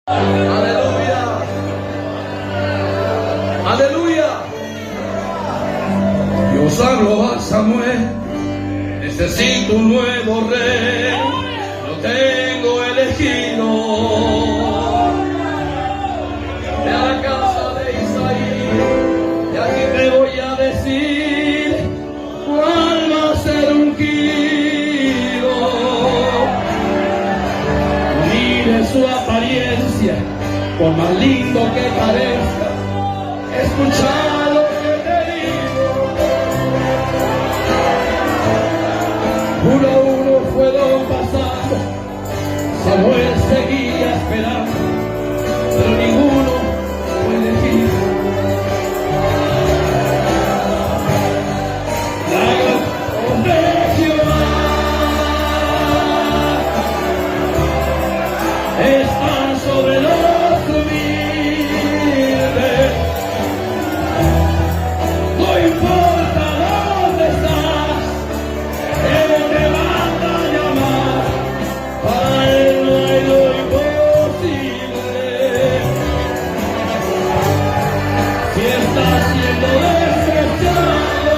Aleluya. Aleluya. Dios habló a Samuel: necesito un nuevo rey, lo tengo elegido. De la casa de Isaí, y aquí te voy a decir cuál va a ser ungido. Mire su apariencia, por más lindo que parezca, escucha lo que te digo. Uno a uno fueron pasando, Samuel seguía esperando, pero ninguno fue elegido. La voz de Jehová está sobre los humildes. No importa dónde estás, Él te manda a llamar. Para Él no hay lo imposible. Si estás siendo despreciado,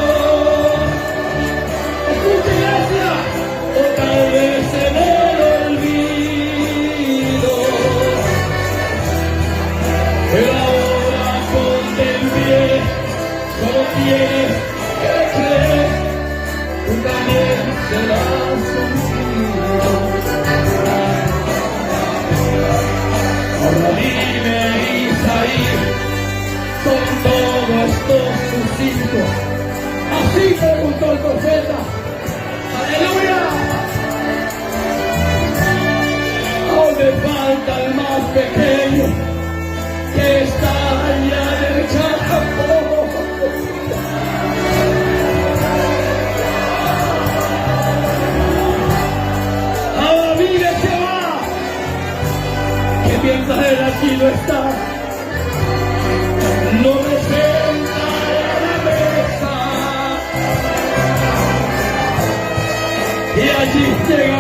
escucha, iglesia, o tal vez en el olvido, pero ahora ponte en pie, solo tienes que creer, tú también serás ungido. Ahora dime, Isaí, ¿son todos estos tus hijos? Así preguntó el profeta. ¡Aleluya! Aún me falta el más pequeño, que está allá en el campo. Ahora vive Jehová, que mientras él aquí no está, no me sentaré a la mesa. Y allí llega